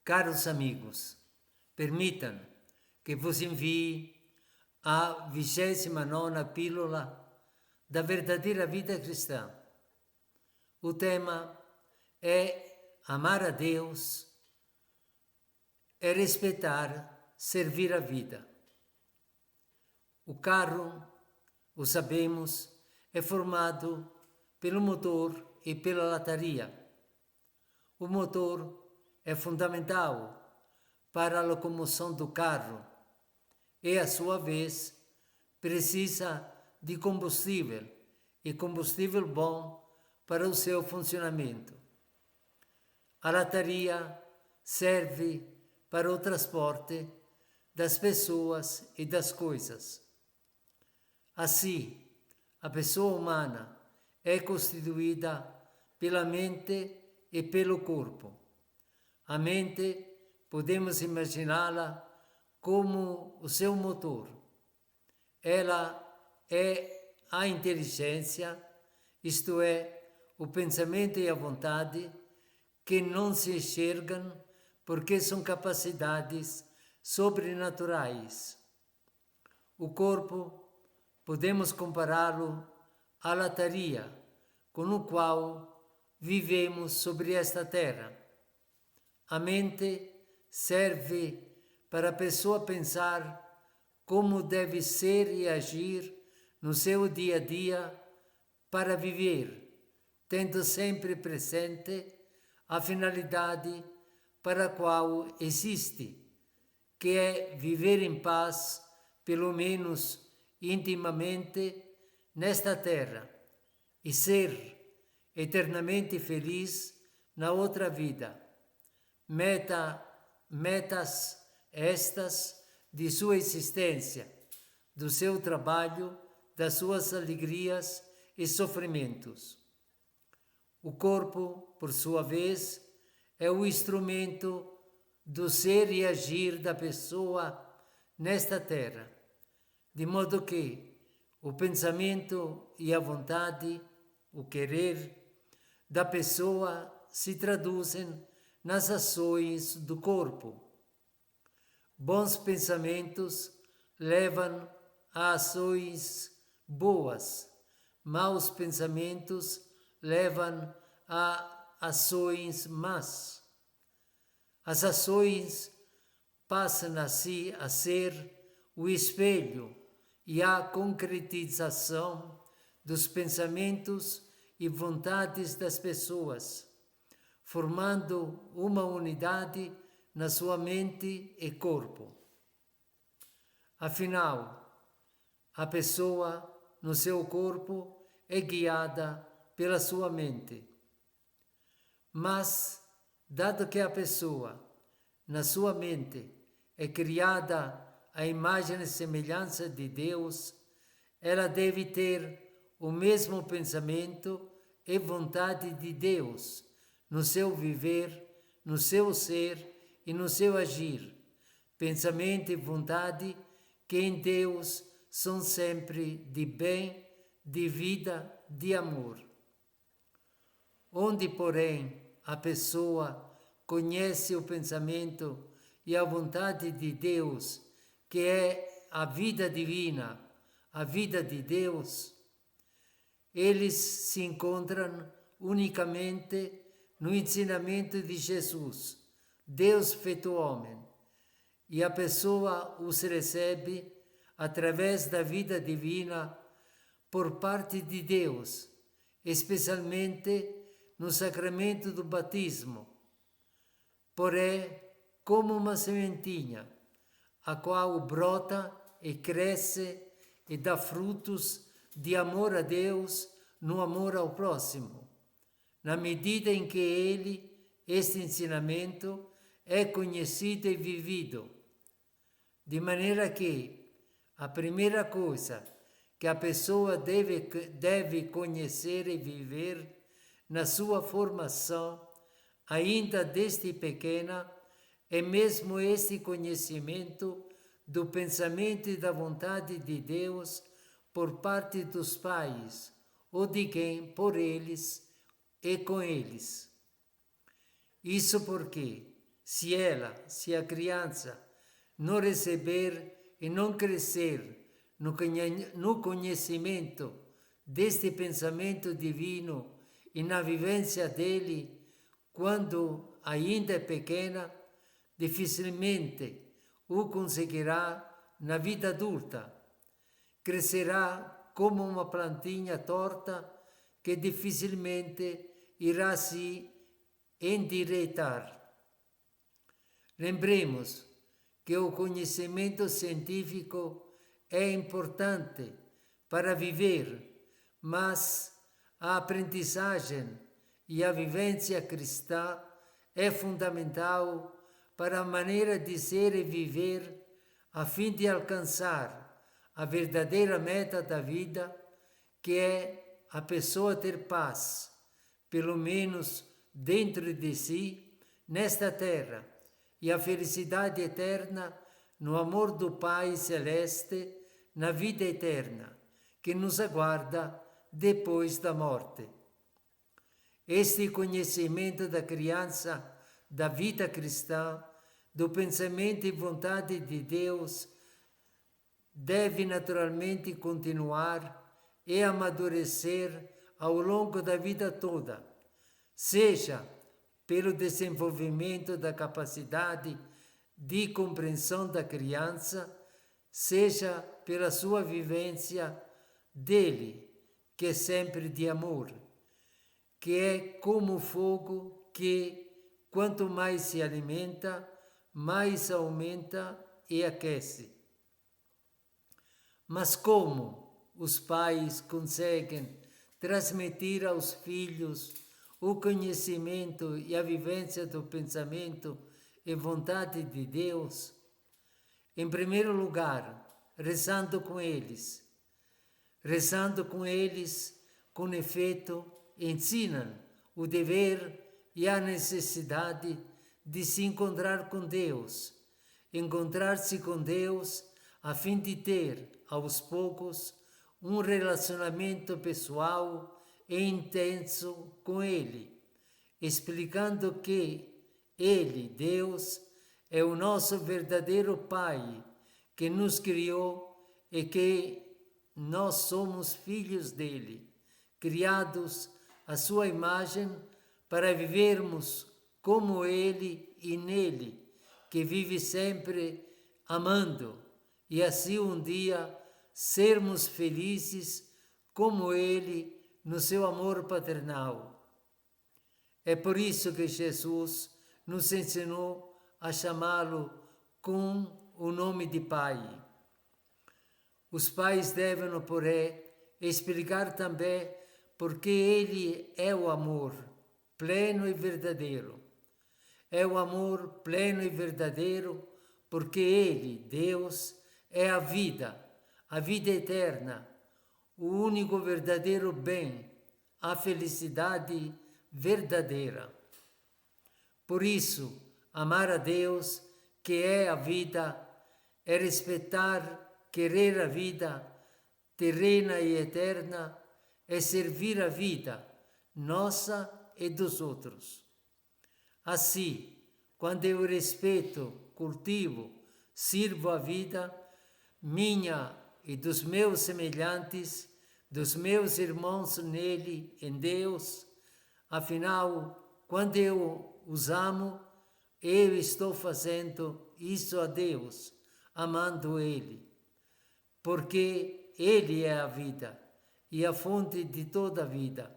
Caros amigos, permitam que vos envie a 29ª pílula da verdadeira vida cristã. O tema é amar a Deus, é respeitar, servir a vida. O carro, o sabemos, é formado pelo motor e pela lataria. O motor é fundamental para a locomoção do carro e, a sua vez, precisa de combustível e combustível bom para o seu funcionamento. A lataria serve para o transporte das pessoas e das coisas. Assim, a pessoa humana é constituída pela mente e pelo corpo. A mente podemos imaginá-la como o seu motor. Ela é a inteligência, isto é, o pensamento e a vontade, que não se enxergam porque são capacidades sobrenaturais. O corpo podemos compará-lo à lataria com o qual vivemos sobre esta terra. A mente serve para a pessoa pensar como deve ser e agir no seu dia a dia para viver, tendo sempre presente a finalidade para a qual existe, que é viver em paz, pelo menos intimamente, nesta terra e ser eternamente feliz na outra vida. Metas estas de sua existência, do seu trabalho, das suas alegrias e sofrimentos. O corpo, por sua vez, é o instrumento do ser e agir da pessoa nesta terra, de modo que o pensamento e a vontade, o querer da pessoa se traduzem nas ações do corpo. Bons pensamentos levam a ações boas, maus pensamentos levam a ações más. As ações passam assim a ser o espelho e a concretização dos pensamentos e vontades das pessoas, formando uma unidade na sua mente e corpo. Afinal, a pessoa no seu corpo é guiada pela sua mente. Mas, dado que a pessoa, na sua mente, é criada à imagem e semelhança de Deus, ela deve ter o mesmo pensamento e vontade de Deus no seu viver, no seu ser e no seu agir. Pensamento e vontade que em Deus são sempre de bem, de vida, de amor. Onde, porém, a pessoa conhece o pensamento e a vontade de Deus, que é a vida divina, a vida de Deus, eles se encontram unicamente no ensinamento de Jesus, Deus feito homem, e a pessoa os recebe através da vida divina por parte de Deus, especialmente no sacramento do batismo. Porém, como uma sementinha, a qual brota e cresce e dá frutos de amor a Deus no amor ao próximo, na medida em que este ensinamento, é conhecido e vivido. De maneira que a primeira coisa que a pessoa deve conhecer e viver na sua formação, ainda desde pequena, é mesmo este conhecimento do pensamento e da vontade de Deus por parte dos pais, ou de quem por eles e com eles. Isso porque, se a criança, não receber e não crescer no conhecimento deste pensamento divino e na vivência dele, quando ainda é pequena, dificilmente o conseguirá na vida adulta. Crescerá como uma plantinha torta que dificilmente irá se endireitar. Lembremos que o conhecimento científico é importante para viver, mas a aprendizagem e a vivência cristã é fundamental para a maneira de ser e viver, a fim de alcançar a verdadeira meta da vida, que é a pessoa ter paz, pelo menos dentro de si, nesta terra, e a felicidade eterna no amor do Pai Celeste, na vida eterna, que nos aguarda depois da morte. Este conhecimento da criança, da vida cristã, do pensamento e vontade de Deus, deve naturalmente continuar e amadurecer ao longo da vida toda, seja pelo desenvolvimento da capacidade de compreensão da criança, seja pela sua vivência dele, que é sempre de amor, que é como o fogo que, quanto mais se alimenta, mais aumenta e aquece. Mas como os pais conseguem transmitir aos filhos o conhecimento e a vivência do pensamento e vontade de Deus? Em primeiro lugar, rezando com eles. Rezando com eles, com efeito, ensinam o dever e a necessidade de se encontrar com Deus, encontrar-se com Deus a fim de ter, aos poucos, um relacionamento pessoal e intenso com Ele, explicando que Ele, Deus, é o nosso verdadeiro Pai, que nos criou e que nós somos filhos dele, criados à sua imagem para vivermos como Ele e nele, que vive sempre amando, e assim um dia sermos felizes como Ele no seu amor paternal. É por isso que Jesus nos ensinou a chamá-lo com o nome de Pai. Os pais devem, porém, explicar também porque Ele é o amor pleno e verdadeiro. É o amor pleno e verdadeiro porque Ele, Deus, é a vida eterna, o único verdadeiro bem, a felicidade verdadeira. Por isso, amar a Deus, que é a vida, é respeitar, querer a vida terrena e eterna, é servir a vida nossa e dos outros. Assim, quando eu respeito, cultivo, sirvo a vida minha e dos meus semelhantes, dos meus irmãos nele, em Deus, afinal, quando eu os amo, eu estou fazendo isso a Deus, amando Ele, porque Ele é a vida e a fonte de toda a vida.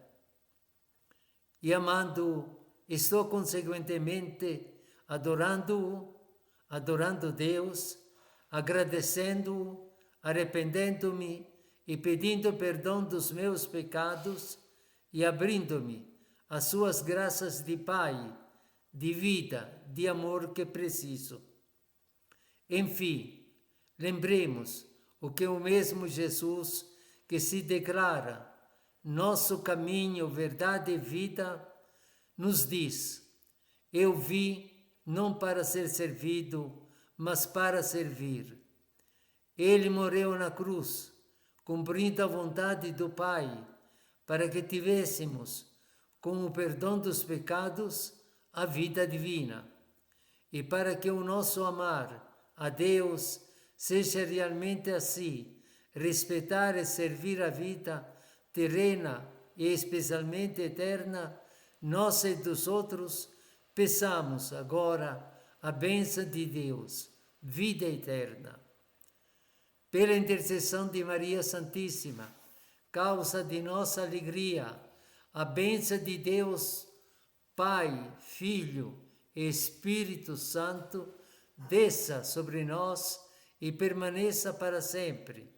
E amando, estou consequentemente adorando-o, adorando Deus, agradecendo-o, arrependendo-me e pedindo perdão dos meus pecados e abrindo-me às suas graças de Pai, de vida, de amor que preciso. Enfim, lembremos o que o mesmo Jesus, que se declara nosso caminho, verdade e vida, nos diz: eu vim não para ser servido, mas para servir. Ele morreu na cruz, cumprindo a vontade do Pai, para que tivéssemos, com o perdão dos pecados, a vida divina. e para que o nosso amar a Deus seja realmente assim, respeitar e servir a vida terrena e especialmente eterna, nós e dos outros, peçamos agora a bênção de Deus, vida eterna. Pela intercessão de Maria Santíssima, causa de nossa alegria, a bênção de Deus, Pai, Filho e Espírito Santo, desça sobre nós e permaneça para sempre.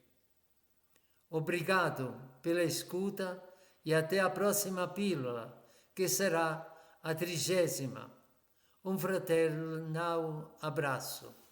Obrigado pela escuta e até a próxima pílula, que será a 30ª. Um fraternal abraço.